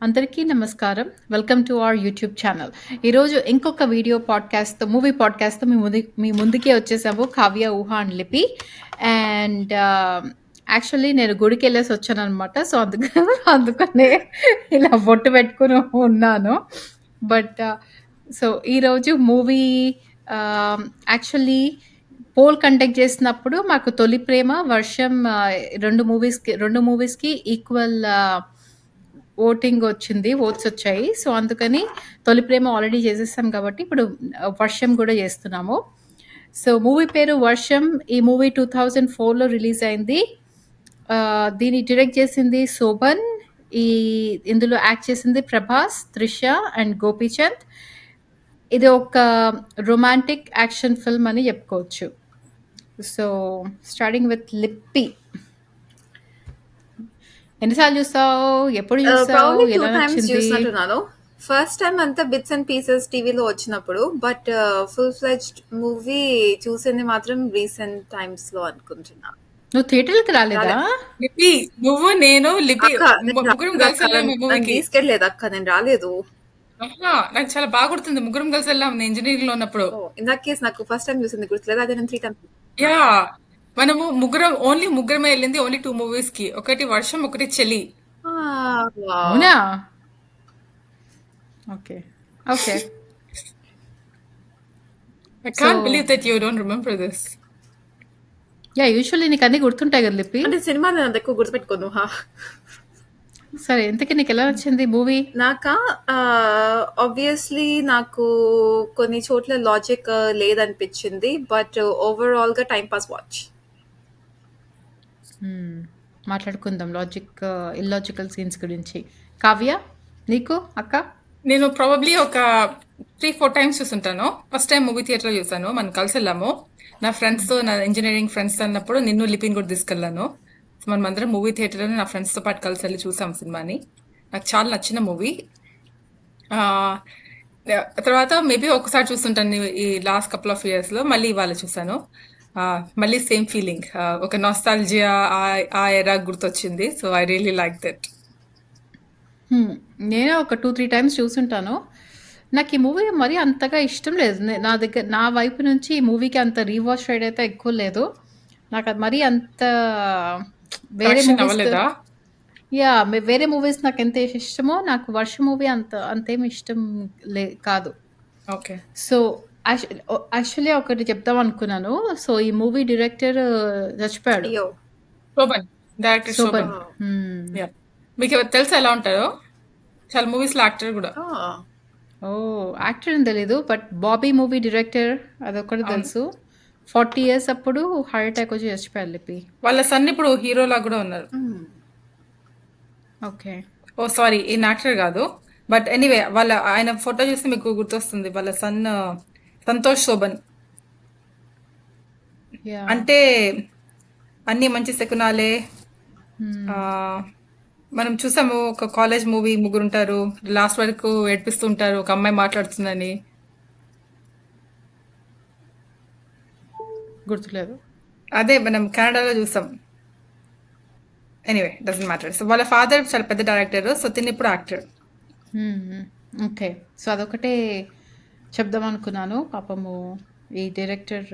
అందరికీ నమస్కారం. Welcome to our YouTube channel. ఈరోజు ఇంకొక వీడియో పాడ్‌కాస్ట్‌తో, మూవీ పాడ్‌కాస్ట్‌తో మీ ముందుకే వచ్చేసాము. కావ్య, ఊహ అండ్ లిపి. అండ్ యాక్చువల్లీ నేను గుడికెళ్ళేసి వచ్చాననమాట. సో, అందుకనే ఇలా బొట్టు పెట్టుకొని ఉన్నాను. బట్ సో, ఈరోజు మూవీ యాక్చువల్లీ పోల్ కండక్ట్ చేసినప్పుడు మాకు 'తొలి ప్రేమ', 'వర్షం' 2 మూవీస్‌కి ఈక్వల్ ఓట్స్ వచ్చాయి. సో, అందుకని 'తొలి ప్రేమ' ఆల్రెడీ చేసేసాం కాబట్టి ఇప్పుడు 'వర్షం' కూడా చేస్తున్నాము. సో, మూవీ పేరు 'వర్షం'. ఈ మూవీ 2004లో రిలీజ్ అయింది. దీన్ని డైరెక్ట్ చేసింది శోభన్. ఇందులో యాక్ట్ చేసింది ప్రభాస్, త్రిష అండ్ గోపీచంద్. ఇది ఒక రొమాంటిక్ యాక్షన్ ఫిల్మ్ అని చెప్పుకోవచ్చు. So, starting with Lipi. ఎన్నిసార్లు చూసావు? ఎప్పుడు చూసావు? ప్రాబబ్లీ 2 ఎలా టైమ్స్ నచ్చింది? చూసినట్టున్నాను. ఫస్ట్ టైం అంతా బిట్స్ అండ్ పీసెస్ టీవీలో వచ్చినప్పుడు, బట్ ఫుల్ ఫ్లెడ్జ్డ్ మూవీ చూసింది మాత్రం రీసెంట్ టైమ్స్ లో అనుకుంటున్నా. నువ్వు థియేటర్‌కి రాలేదా? లిపి నువ్వు నేను లిపి అక్క నేను ముగ్గురం రాలేదు కలిసి అక్క, వెళ్ళాము నన్ను మూవీకి. తీసుకెళ్ళలేదు అక్క, నేను రాలేదు. నాకు చాలా బాగా గుర్తుంది, ముగ్గురం కలిసి వెళ్ళాము నేను ఇంజనీరింగ్ లో ఉన్నప్పుడు. ఇన్ దట్ కేస్ నాకు ఫస్ట్ టైం చూసింది గుర్తులేదు, అదే నేను 3 టైమ్స్. యా, మనము ముగ్గురమే వెళ్ళింది ఓన్లీ 2 మూవీస్ కి. ఒకటి వర్షం, ఒకటి చెలి. అవునా? Okay. Okay. I can't So- believe that you don't remember this. Usually నీకు అన్నీ గుర్తుంటాయి కదా లిపి. అంటే సినిమా నేను అంత ఎక్కువ గుర్తుపెట్టుకోను. సరే, ఇంతకీ నీకు ఎలా నచ్చింది మూవీ? నాకా ఆబ్వియస్లీ నాకు కొన్ని చోట్ల లాజిక్ లేదనిపించింది, బట్ ఓవరాల్ గా టైం పాస్ వాచ్. మాట్లాడుకుందాం ఇల్లాజికల్ సీన్స్ గురించి. కావ్య, నీకు అక్క? నేను ప్రాబబ్లీ ఒక 3-4 టైమ్స్ చూసుంటాను. ఫస్ట్ టైం మూవీ థియేటర్ లో చూసాను, మనం కలిసి వెళ్ళాము నా ఫ్రెండ్స్ తో, నా ఇంజనీరింగ్ ఫ్రెండ్స్ అన్నప్పుడు నిన్ను లిపిని కూడా తీసుకెళ్ళాను. మనం అందరం మూవీ థియేటర్ లో నా ఫ్రెండ్స్ తో పాటు కలిసి వెళ్ళి చూసాం సినిమాని. నాకు చాలా నచ్చిన మూవీ. తర్వాత మేబీ ఒకసారి చూస్తుంటాను ఈ లాస్ట్ కపుల్ ఆఫ్ ఇయర్స్ లో, మళ్ళీ ఇవాళ చూసాను. మళ్ళీ సేమ్ ఫీలింగ్, ఒక నాస్టాలజియా, ఆ ఎరా గుర్తొచ్చింది. So I really like that. నేను ఒక 2-3 టైమ్స్ చూసుంటాను. నాకు ఈ మూవీ మరీ అంతగా ఇష్టం లేదు. నా వైపు నుంచి ఈ మూవీకి అంత రీవాచ్ రైడ్ అయితే ఎక్కువ లేదు. నాకు అది మరీ అంత వేరే కనెక్షన్ మూవీస్ అవ్వలేదా? వేరే మూవీస్ నాకు ఎంత ఇష్టమో నాకు 'వర్షం' మూవీ అంతేం ఇష్టం కాదు. ఓకే. సో, యాక్చువల్లీ ఒకటి చెప్దాం అనుకున్నాను. సో, ఈ మూవీ డైరెక్టర్ చచ్చిపోయాడు. అయ్యో. శోభన్, డైరెక్టర్ శోభన్. శోభన్. మీకు తెలుసా ఎలా ఉంటారో? చాలా మూవీస్ లో యాక్టర్ కూడా. యాక్టర్ అని తెలీదు, బట్ బాబీ మూవీ డైరెక్టర్ అదొకటి తెలుసు. 40 years అప్పుడు హార్ట్ అటాక్ వచ్చి చచ్చిపోయారు లిపి. వాళ్ళ సన్ ఇప్పుడు హీరోలా కూడా ఉన్నారు. ఓకే. ఓ సారీ, ఈయన యాక్టర్ కాదు, బట్ ఎనీవే ఆయన ఫోటో చూస్తే మీకు గుర్తొస్తుంది వాళ్ళ సన్ సంతోష్ శోభన్. అంటే అన్ని మంచి శకునాలే. మనం చూసాము ఒక కాలేజ్ మూవీ, ముగ్గురు ఉంటారు, లాస్ట్ వరకు ఏడ్పిస్తుంటారు, ఒక అమ్మాయి మాట్లాడుతుందని. గుర్తులేదు. అదే మనం కెనడాలో చూసాం. Anyway doesn't matter. సో వాళ్ళ ఫాదర్ చాలా పెద్ద డైరెక్టర్, సో తిని ఇప్పుడు యాక్టర్. ఓకే. సో అదొకటే చెప్దాం అనుకున్నాను. పాపము ఈ డైరెక్టర్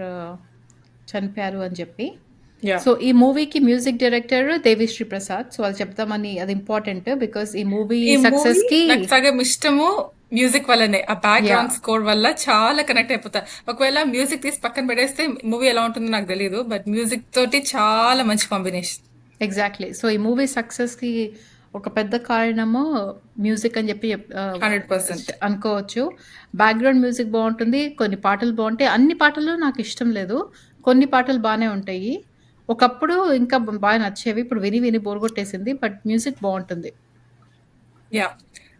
చనిపోయారు అని చెప్పి. సో ఈ మూవీకి music director Devi Sri Prasad. So అది చెప్తామని, అది ఇంపార్టెంట్ బికాస్ ఈ మూవీ సక్సెస్ కి నాకు సగం ఇష్టము మ్యూజిక్ వల్లనే. ఆ బ్యాక్గ్రౌండ్ స్కోర్ వల్ల చాలా కనెక్ట్ అయిపోతా. ఒకవేళ మ్యూజిక్ తీసి పక్కన పెడేస్తే మూవీ ఎలా ఉంటుందో నాకు తెలియదు, బట్ మ్యూజిక్ తోటి చాలా మంచి కాంబినేషన్. ఎగ్జాక్ట్లీ. సో ఈ మూవీ సక్సెస్ కి ఒక పెద్ద కారణము మ్యూజిక్ అని చెప్పి 100% అనుకోవచ్చు. బ్యాక్గ్రౌండ్ మ్యూజిక్ బాగుంటుంది, కొన్ని పాటలు బాగుంటాయి. అన్ని పాటలు నాకు ఇష్టం లేదు, కొన్ని పాటలు బాగానే ఉంటాయి. ఒకప్పుడు ఇంకా బాగా నచ్చేవి, ఇప్పుడు విని విని బోర్ కొట్టేసింది, బట్ మ్యూజిక్ బాగుంటుంది. యా,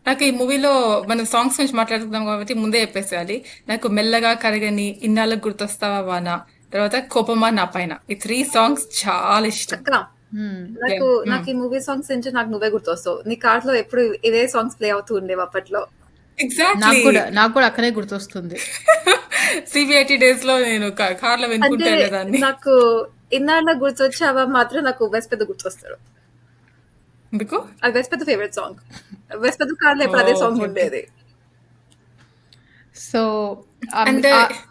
నాకు ఈ మూవీలో మనం సాంగ్స్ గురించి మాట్లాడుతున్నాం కాబట్టి ముందే చెప్పేసేయాలి. నాకు మెల్లగా కరగని, ఇన్నాళ్ళకు గుర్తొస్తావా వాన, తర్వాత కోపమా నా పైన, ఈ 3 సాంగ్స్ చాలా ఇష్టం. నాకు ఈ మూవీ సాంగ్స్ నుంచి నాకు నువ్వే గుర్తొస్తావు. నీ కార్ లో ఎప్పుడు ఇవే సాంగ్స్ ప్లే అవుతూ ఉండేవి అప్పట్లో. నాకు కూడా అక్కడే గుర్తొస్తుంది. సిబిఐటి డేస్ లో నేను కార్ లో వినుకుంటే దాన్ని. నాకు ఇన్నాళ్ళ గుర్తొచ్చావా మాత్రం నాకు బెస్ట్ పెద్ద గుర్తొస్తాడు. ఎందుకు? అది వెస్పెద్ద ఫేవరెట్ సాంగ్. వెస్పెద్ద కార్లో ఎప్పుడు అదే సాంగ్ ఓకే. ఉండేది. సో, అండ్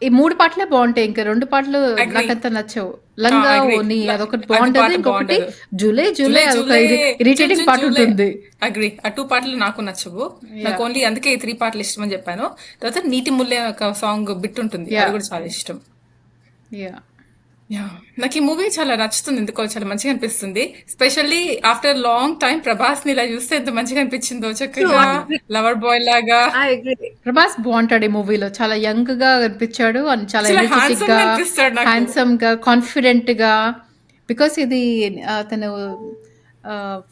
ఈ 3 పాటలే బావుంటాయి. ఇంక 2 పాటలు అగ్రీ. నాకంత నచ్చవు. 'లంగా అగ్రీ. ఓని' అదొకటి అది బావుంటది. పాట ఇంకొకటి బాగుండదు. 'జూలై జూలై జూలై' అదొక జూలై జున్ ఇరిటేటింగ్ జున్ పాట జూలై ఉంటుంది. అగ్రీ. ఆ 2 పాటలు నాకు నచ్చవు. నాకు యాహ్! ఓన్లీ అందుకే ఈ 3 పాటలు ఇష్టమని చెప్పాను. తర్వాత 'నీటి ముల్లె' ఒక సాంగ్ బిట్ ఉంటుంది. అది యాహ్! కూడా చాలా ఇష్టం. యాహ్! యాహ్! నాకు ఈ మూవీ చాలా నచ్చుతుంది. ఎందుకో చాలా మంచిగా అనిపిస్తుంది. స్పెషల్లీ ఆఫ్టర్ లాంగ్ టైమ్ ప్రభాస్‌ని ఇలా చూస్తే ఎంత మంచిగా అనిపించిందో True, చక్కగా I agree. లవర్ బాయ్ లాగా I agree. ప్రభాస్ బావుంటాడు ఈ మూవీలో. చాలా యంగ్‌గా కనిపించాడు. అండ్ చాలా చాలా హ్యాండ్సమ్ ఎనర్జిటిక్‌గా, గా అనిపిస్తాడు నాకు. హ్యాండ్సమ్‌గా, కాన్ఫిడెంట్‌గా. బికాస్ ఇది తను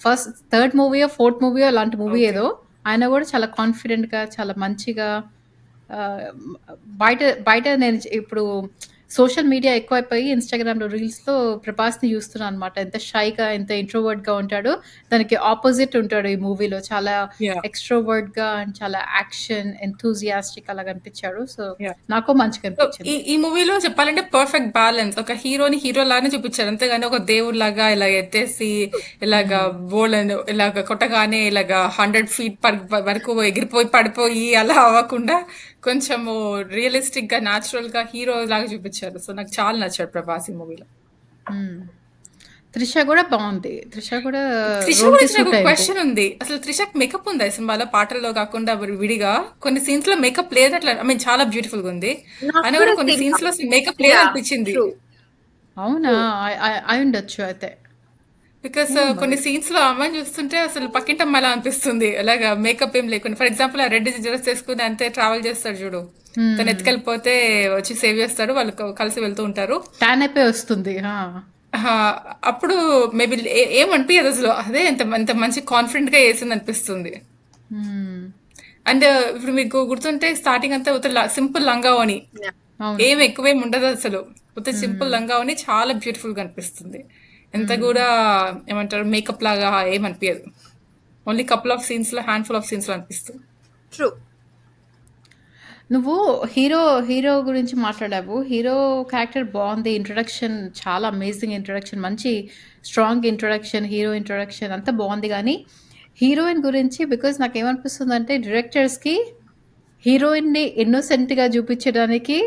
ఫస్ట్ థర్డ్ మూవీయో, ఫోర్త్ మూవీయో అలాంటి మూవీ ఓకే. ఏదో. ఆయన కూడా చాలా కాన్ఫిడెంట్‌గా, చాలా మంచిగా ఆహ్, బయట బయట నేను ఇప్పుడు సోషల్ మీడియా ఎక్కువైపోయి ఇన్‌స్టాగ్రామ్‌లో, రీల్స్‌లో ప్రభాస్‌ని చూస్తున్నాను అనమాట. ఎంత షైగా, ఎంత ఇంట్రోవర్ట్‌గా ఉంటాడో, దానికి ఆపోజిట్ ఉంటాడు ఈ మూవీలో. చాలా యాహ్! ఎక్స్‌ట్రోవర్ట్‌గా అండ్ చాలా యాక్షన్, ఎంథూసియాస్టిక్ అలా కనిపించాడు. So, yeah! నాకు మంచిగా సో ఈ అనిపించింది. ఈ మూవీలో చెప్పాలంటే పర్ఫెక్ట్ బ్యాలెన్స్. ఒక హీరోని హీరో లాగానే చూపించారు. అంతేగాని ఒక దేవుడిలాగా ఇలా ఎత్తేసి ఇలాగ హ్మ్. బోల్డెన్ ఇలాగ కొట్టగానే ఇలాగ 100 ఫీట్ వరకు ఎగిరిపోయి పడిపోయి అలా అవ్వకుండా కొంచెము రియలిస్టిక్ గా న్యాచురల్ గా హీరో లాగా చూపించారు. సో నాకు చాలా నచ్చాడు ప్రభాస్ ఈ మూవీలో. హ్మ్. 'త్రిష' కూడా బావుంది. 'త్రిష' కూడా త్రిష రోల్‌కి గురించి నాకు సూట్ ఒక అయింది. క్వశ్చన్ ఉంది. అసలు త్రిషకి మేకప్ ఉందా ఈ సినిమాలో? పాటల్లో కాకుండా విడిగా కొన్ని సీన్స్ లో మేకప్ లేదట్లా. ఐ మీన్ చాలా బ్యూటిఫుల్ గా ఉంది. నాకు అయినా కూడా కూడా కొన్ని సేమ్. సీన్స్ లో అసలు మేకప్ యాహ్! లేదనిపించింది. ట్రూ. అవునా? ట్రూ. అయుండొచ్చు అయితే. బికాస్ ఏమో కొన్ని మరి. సీన్స్ లో అమ్మాయిని చూస్తుంటే అసలు పక్కింటమ్మాయిలా అనిపిస్తుంది. అలాగా మేకప్ ఏం లేకుండా. ఫర్ ఎగ్జాంపుల్ ఆ రెడ్ డ్రెస్ వేసుకుని అంతే ట్రావెల్ చేస్తాడు చూడు. తను హ్మ్. ఎత్తుకెళ్ళిపోతే వచ్చి సేవ్ చేస్తాడు. వాళ్ళు కలిసి వెళ్తూ ఉంటారు. టాన్ అయిపోయి వస్తుంది. ఆ! ఆ, అప్పుడు మేబీ ఏమనిపించదు అసలు. అదే ఎంత ఎంత మంచి కాన్ఫిడెంట్ గా వేసింది అనిపిస్తుంది. హ్మ్. అండ్ ఇప్పుడు మీకు గుర్తుంటే స్టార్టింగ్ అంతా ఉత్త సింపుల్ లంగావోని. యాహ్! అవును. ఏం ఎక్కువేం ఉండదు అసలు. ఉత్త సింపుల్ హ్మ్. లంగావోని చాలా బ్యూటిఫుల్ గా అనిపిస్తుంది. ఎంత హ్మ్. కూడా ఏమంటారు మేకప్ లాగా ఏం అనిపించదు. ఓన్లీ కపుల్ ఆఫ్ సీన్స్ లో హ్యాండ్ఫుల్ ఆఫ్ సీన్స్ లో అనిపిస్తుంది. ట్రూ. నువ్వు హీరో గురించి మాట్లాడావు. హీరో క్యారెక్టర్ బావుంది. ఇంట్రొడక్షన్ చాలా అమేజింగ్ ఇంట్రొడక్షన్. మంచి స్ట్రాంగ్ ఇంట్రొడక్షన్, హీరో ఇంట్రొడక్షన్ అంతా బావుంది గానీ, హీరోయిన్ గురించి బికాజ్ నాకేమనిపిస్తుందంటే డైరెక్టర్స్‌కి హీరోయిన్‌ని ఇన్నోసెంట్‌గా చూపించడానికి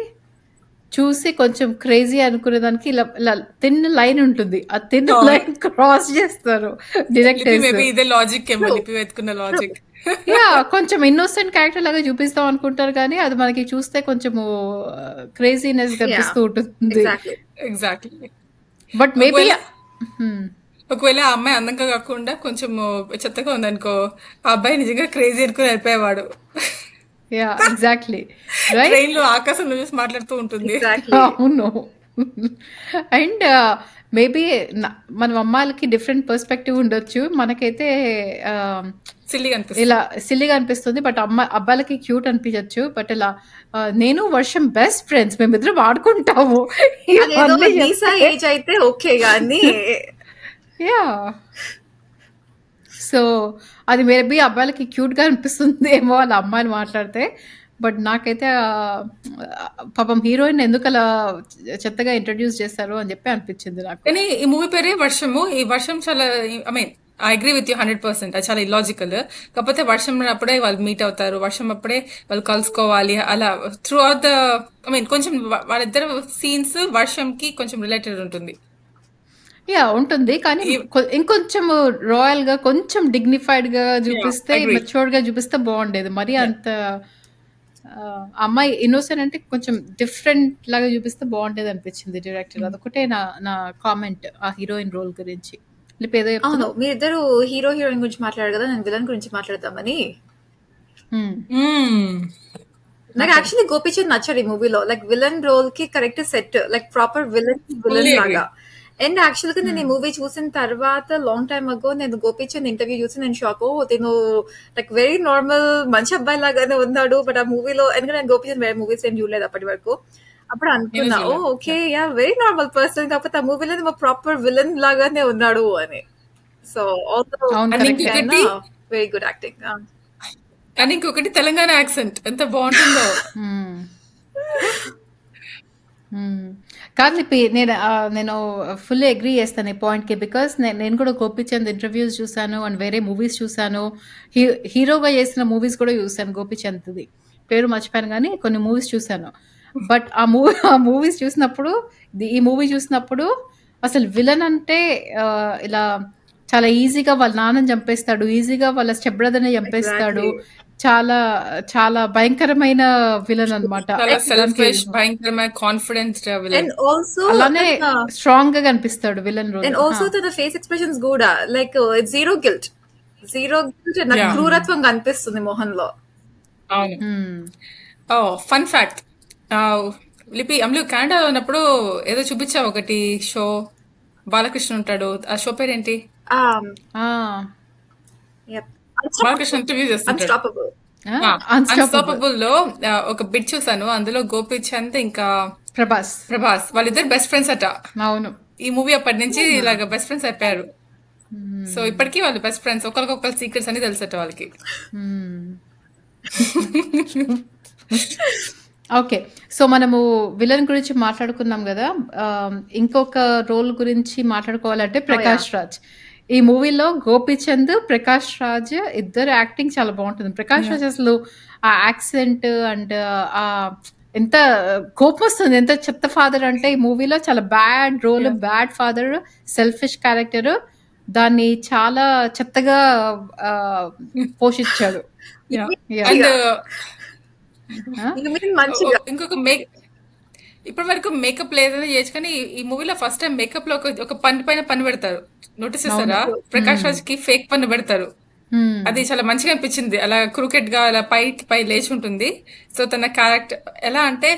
చూసి కొంచెం క్రేజీ అనుకునేదానికి ఇలా ఇలా థిన్ లైన్ ఉంటుంది. ఆ థిన్ అవును. లైన్ క్రాస్ చేస్తారు లిపి డైరెక్టర్స్. మేబీ ఇదే లాజిక్ ఏమో. ట్రూ. లిపి వెతుకున్న ట్రూ. లాజిక్. యాహ్! కొంచెం ఇన్నోసెంట్ క్యారెక్టర్ లాగా చూపిస్తాం అనుకుంటారు కానీ, అది మనకి చూస్తే కొంచెము క్రేజీనెస్ యాహ్! కనిపిస్తూ ఉంటుంది. ఎగ్జాక్ట్‌లీ. ఎగ్జాక్ట్లీ. బట్ మేబీ ఒకవేళ హ్మ్. ఒకవేళ ఆ అమ్మాయి అందంగా కాకుండా కొంచెం చెత్తగా ఉందనుకో, ఆ అబ్బాయి నిజంగా క్రేజీ అనుకుని వెళ్ళిపోయేవాడు. యాహ్! ఎగ్జాక్ట్‌లీ. రైట్? ట్రైన్ లో ఆకాశంలో చూసి మాట్లాడుతూ ఉంటుంది. ఎగ్జాక్ట్‌లీ. అవును. అండ్ మేబీ న మనం అమ్మాయిలకి డిఫరెంట్ పర్స్పెక్టివ్ ఉండొచ్చు. మనకైతే ఆహ్, సిల్లిగా ఇలా అనిపిస్తుంది. సిల్లీగా అనిపిస్తుంది. బట్ అబ్బాయిలకి క్యూట్ అనిపించొచ్చు. బట్ ఇలా నేను వర్షం బెస్ట్ ఫ్రెండ్స్. మేమిద్దరం ఆడుకుంటాము. అదేదో ఇవన్నీ దీసా చెప్తే ఏజ్ అయితే ఓకే గానీ యాహ్! సో, అది మేబీ అబ్బాయిలకి క్యూట్‌గా అనిపిస్తుందేమో అలా అమ్మాయిలు మాట్లాడితే. బట్ నాకైతే పాపం హీరోయిన్ ఎందుకలా చెత్తగా ఇంట్రొడ్యూస్ చేశారు అని చెప్పి అనిపించింది నాకు. కానీ ఈ మూవీ పేరే వర్షము. ఈ వర్షం చాలా I mean I agree with you 100%. అది చాలా ఇల్లాజికల్. కాకపోతే వర్షం అప్పుడే వాళ్ళు మీట్ అవుతారు. వర్షం అప్పుడే వాళ్ళు కలుసుకోవాలి. అలా through out the I mean కొంచెం వాళ్ళిద్దరు సీన్స్ వర్షంకి కొంచెం రిలేటెడ్ ఉంటుంది. యాహ్! ఉంటుంది. కానీ ఈ ఇంకొంచెం రాయల్‌గా, కొంచెం డిగ్నిఫైడ్‌గా యా చూపిస్తే, అగ్రీ. మెచ్యూర్డ్‌గా చూపిస్తే బావుండేది. మరీ యా అంత అమ్మాయి ఇన్నోసెంట్ అంటే కొంచెం డిఫరెంట్ లాగా చూపిస్తే బావుండేదనిపించింది డైరెక్టర్. అదొకటే నా నా కామెంట్ ఆ హీరోయిన్ రోల్ గురించి. లిపి ఏదో అవును. చెప్తున్నావు? మీరిద్దరూ హీరో, హీరోయిన్ గురించి మాట్లాడారు గదా! నేను విలన్ గురించి మాట్లాడదామని. హ్మ్. నాకు మాట్లాడు. యాక్చువల్లీ గోపీచంద్ నచ్చాడు ఈ మూవీలో. లైక్ విలన్ రోల్ కి correct set. Like proper villain fully agree. లాగా. అండ్ యాక్చువల్ గా నేను ఈ హ్మ్. మూవీ చూసిన తర్వాత లాంగ్ టైమ్ అగో నేను గోపీచంద్ ఇంటర్వ్యూ చూసి నేను షాక్. తిను లైక్ వెరీ నార్మల్ మంచి అబ్బాయి లాగానే ఉన్నాడు. బట్ ఆ మూవీలో ఎందుకంటే నేను గోపీచంద్ వేరే మూవీస్ ఏం చూడలేదు అప్పటి వరకు. అప్పుడు నేను అనుకున్నా చూడలేదు. Okay yeah very normal person. కాకపోతే ఆ మూవీలో ప్రాపర్ విలన్ లాగానే ఉన్నాడు అని. సో ఆల్సో అవును. అండ్ కరెక్ట్ కరెక్టే. అయినా ఇంకొకటి very good acting. Telangana accent ఎంత బాగుంటుందో. హ్మ్. హ్మ్. కాదు లిపి నేను ఫుల్లీ అగ్రీ చేస్తాను ఈ పాయింట్‌కి. బికాజ్ నేను కూడా 'గోపీచంద్' ఇంటర్వ్యూస్ చూసాను అండ్ వేరే మూవీస్ చూసాను. హీ హీరోగా చేసిన మూవీస్ కూడా చూసాను 'గోపీచంద్‌ది.' పేరు మర్చిపోయాను గానీ కొన్ని మూవీస్ చూసాను. బట్ ఆ మూవీస్ చూసినప్పుడు ఈ మూవీ చూసినప్పుడు అసలు విలన్ అంటే ఇలా చాలా ఈజీగా వాళ్ళ నాన్నని చంపేస్తాడు. ఈజీగా వాళ్ళ స్టెప్ బ్రదర్‌ని చంపేస్తాడు. ఎగ్జాక్ట్‌లీ. చాలా చాలా భయంకరమైన విలన్ అన్నమాట. చాలా అండ్ దానికి సెల్ఫిష్, భయంకరమైన కాన్ఫిడెంట్ విలన్. అండ్ ఆల్సో అలానే తన స్ట్రాంగ్‌గా కనిపిస్తాడు విలన్ రోల్. అండ్ ఆల్సో తన ఫేస్ ఎక్స్‌ప్రెషన్స్ గూడా like zero guilt. Zero guilt నాకు యాహ్! క్రూరత్వం కనిపిస్తుంది మొహంలో. అవును. Hmm. Oh! Fun fact. Lipi Ammulu కెనడాలో ఉన్నప్పుడు ఏదో చూపించావు ఒకటి షో. బాలకృష్ణ ఉంటాడు. ఆ షో పేరేంటి? ఆ! యెప్. బాలకృష్ణ ఇంటర్వ్యూ చేస్తుంటాడు. అన్‌స్టాపబుల్. ఆ! అన్‌స్టాపబుల్. అన్‌స్టాపబుల్ లో ఒక బిట్ చూసాను. అందులో గోపీచంద్ ఇంకా 'ప్రభాస్'. ప్రభాస్ వాళ్ళిద్దరు బెస్ట్ ఫ్రెండ్స్ అట. అవును. ఈ మూవీ అప్పటి నుంచి ఇలాగ బెస్ట్ ఫ్రెండ్స్ అయిపోయారు. సో హ్మ్. ఇప్పటికీ వాళ్ళు బెస్ట్ ఫ్రెండ్స్. ఒకరికొకరు సీక్రెట్స్ అన్ని తెలుసట వాళ్ళకి. హ్మ్. ఓకే. సో, మనము విలన్ గురించి మాట్లాడుకున్నాం గదా! ఇంకొక రోల్ గురించి మాట్లాడుకోవాలంటే ఓహ్! యాహ్! 'ప్రకాష్ రాజ్'. ఈ మూవీలో 'గోపీచంద్', 'ప్రకాష్ రాజ్' ఇద్దరు యాక్టింగ్ చాలా బావుంటుంది. 'ప్రకాష్ యాహ్! రాజ్' అసలు ఆ యాక్సెంట్ అండ్ ఎంత కోపమొస్తుంది. ఎంత చెత్త ఫాదర్ అంటే ఈ మూవీలో చాలా bad role, yeah! Bad father, selfish character. దాన్ని చాలా చెత్తగా ఆహ్, పోషిచ్చాడు. యాహ్! యాహ్! అండ్ మంచిగా. ఆ! యూ మీన్ మంచిగా. ఇంకొక ఇప్పటి వరకు మేకప్ లేదని చేయొచ్చు కానీ ఈ మూవీలో ఫస్ట్ టైం మేకప్ లో ఒక పన్ను పైన పన్ను పెడతారు. నోటీస్ అవును. చేస్తారా? ప్రకాష్ హ్మ్. రాజ్ కి ఫేక్ పన్ను పెడతారు. హ్మ్. అది చాలా మంచిగా అనిపించింది. అలా క్రూకెట్ గా అలా పై లేచి ఉంటుంది. సో తన క్యారెక్టర్ ఎలా అంటే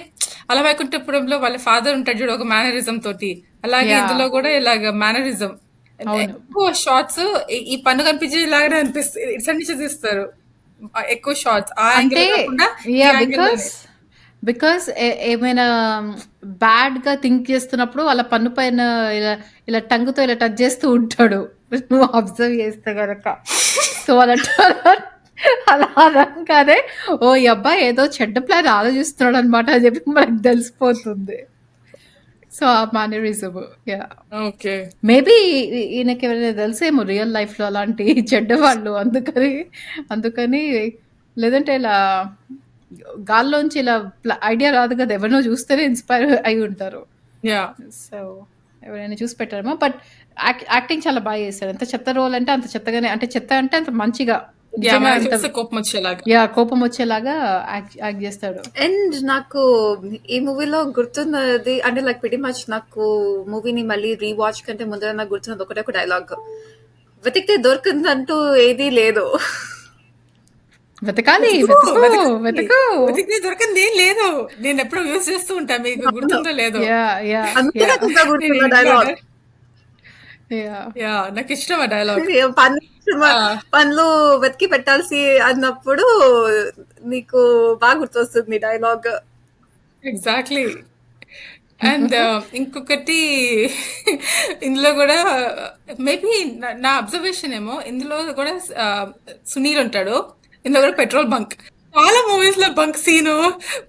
అలా వైకుంఠపురంలో వాళ్ళ ఫాదర్ ఉంటాడు చూడు ఒక మేనరిజం తోటి. అలాగే యాహ్! ఇందులో కూడా ఇలాగ మేనరిజం. అవును. ఎక్కువ షార్ట్స్ ఈ పన్ను కనిపించే ఇలాగనే అనిపిస్తుంది. ఇటు సైడ్ నుంచి తీస్తారు. ఎక్కువ షార్ట్స్ ఆ యాంగిల్ అంటే కాకుండా ఈ యాహ్! యాంగిల్ లోనే. బికాస్ ఏమైనా బ్యాడ్‌గా థింక్ చేస్తున్నప్పుడు వాళ్ళ పన్ను పైన ఇలా ఇలా టంగ్‌తో ఇలా టచ్ చేస్తూ ఉంటాడు. నువ్వు అబ్జర్వ్ చేస్తే గనక. సో, అలా అనంగానే ఓహ్! ఈ అబ్బాయి ఏదో చెడ్డ ప్లాన్ ఆలోచిస్తున్నాడన్నమాట అని చెప్పి మనకు తెలిసిపోతుంది. సో, ఆ మేనరిజం. యాహ్! ఓకే. మేబీ ఈయనకెవరైనా తెలుసేమో రియల్ లైఫ్‌లో అలాంటి చెడ్డవాళ్ళు. అందుకని లేదంటే ఇలా గాల్లోంచి ఇలా ఐడియా రాదు కదా! ఎవరినో చూస్తేనే ఇన్‌స్పైర్ అయ్యి ఉంటారు. యాహ్! సో, ఎవరైనా చూసి పెట్టారేమో. బట్ యాక్టింగ్ చాలా బాగా చేశారు. ఎంత చెత్త రోల్ అంటే అంత చెత్తగానే అంటే చెత్త అంటే అంత మంచిగా యాహ్! నిజంగా మనకు అంత చూస్తే కోపం వచ్చేలాగా. యాహ్! కోపం వచ్చేలాగా యాక్ట్ చేస్తాడు. అండ్ నాకు ఈ మూవీలో గుర్తున్నది అంటే లైక్ ప్రిటీ మచ్ నాకు మూవీని మళ్ళీ రీవాచ్ కంటే ముందర నాకు గుర్తున్నది ఒకటే ఒక డైలాగ్. వెతికితే దొరికిందంటూ ఏదీ లేదు. వెతకాలి. వెతుకు, వెతకాలి. వెతుకు. వెతికితే దొరకంది ఏం లేదు. నేను ఎప్పుడూ యూజ్ చేస్తూ ఉంటా. మీకు అవును. గుర్తుందో లేదో. యాహ్! యాహ్! అందుకే యాహ్! నాకు ఇంకా నేను గుర్తుంది ఆ ఇంట్లో డైలాగ్. యాహ్! యాహ్! నాకు ఇష్టం ఆ డైలాగ్. ఆ! పనులు వెతికి పెట్టాల్సి అన్నప్పుడు నీకు బాగా గుర్తొస్తుంది డైలాగ్. ఎగ్జాక్ట్‌లీ. అండ్ ఇంకొకటి ఇందులో గూడా మేబీ నా అబ్జర్వేషన్ ఏమో ఇందులో కూడా సునీల్ ఉంటాడు. ఇందులో కూడా పెట్రోల్ బంక్. చాలా మూవీస్ లో బంక్ సీను,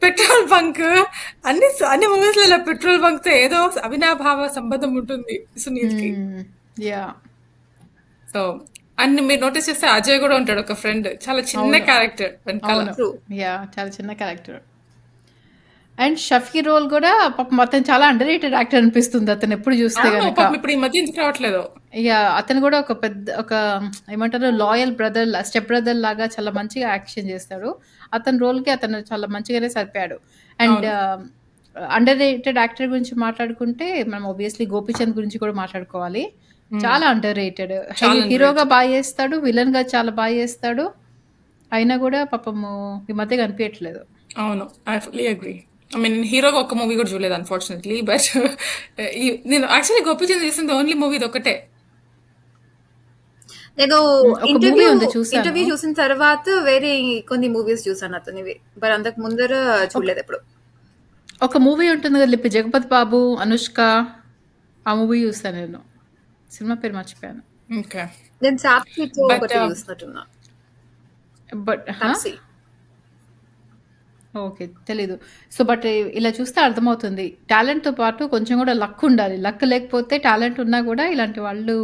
పెట్రోల్ బంక్ అన్ని మూవీస్ లో ఇలా పెట్రోల్ బంక్ తో ఏదో అవినాభావ సంబంధం ఉంటుంది సునీల్ కి. హ్మ్. యాహ్! సో అన్ని మీరు నోటీస్ చేస్తే అజయ్ కూడా ఉంటాడు ఒక ఫ్రెండ్. చాలా చిన్న అవును. క్యారెక్టర్ వెనకాల. అవును. ట్రూ. యాహ్! చాలా చిన్న క్యారెక్టర్. అండ్ 'షఫీ' రోల్ గూడా పాపం అతను చాలా అండర్ రేటెడ్ యాక్టర్ అనిపిస్తుంది అతనెప్పుడు జూస్తే అవును గనక. పాపం ఇప్పుడు ఈ మధ్య ఎందుకు రావట్లేదు. అతను గూడా ఒక ఏమంటారు లాయల్ బ్రదర్ స్టెప్ బ్రదర్ లాగా చాలా మంచిగా యాక్షన్ జేస్తాడు. అతని రోల్‌కి అతను చాలా మంచిగానే సరిపోయాడు. అండ్ అవును. అండర్ రేటెడ్ యాక్టర్ గురించి మాట్లాడుకుంటే మనం ఆబ్వియస్లీ 'గోపీచంద్' గురించి కూడా మాట్లాడుకోవాలి. ఉమ్, చాలా అండర్ రేటెడ్. చాలా హీరోగా underrated. బా జేస్తాడు. విలన్‌గా చాలా బా జేస్తాడు. అయినా గూడా పాపము ఈ మధ్య కనిపియట్లేదు. అవును I fully agree. I mean హీరోగా ఒక్క మూవీ కూడా చూడలేదు అన్ఫార్చునేట్లీ బట్ నేను యాక్చువల్లీ గోపీచంద్ చేసింది ఓన్లీ మూవీ ఇది ఒకటే. నేను ఒక మూవీ ఇంటర్వ్యూ ఉంది చూసాను. ఇంటర్వ్యూ చూసిన తర్వాత వేరే కొన్ని మూవీస్ చూసాను అతనివి. బట్ అంతకు ముందర ఒక చూడలేదు ఎప్పుడు. ఒక మూవీ ఉంటుంది కదా లిపి 'జగపతి బాబు', 'అనుష్క' ఆ మూవీ చూసా నేను. సినిమా పేరు మర్చిపోయాను. ఓకే. నేను సాక్షితో బట్ ఒకటి చూసినట్టున్నా. బట్ తాప్సీ. ఓకే. తెలీదు. సో, బట్ ఇలా చూస్తే అర్థమవుతుంది. టాలెంట్‌తో పాటు కొంచెం గూడా లక్ ఉండాలి. లక్ లేకపోతే టాలెంట్ ఉన్నా గూడా ఇలాంటి వాళ్ళు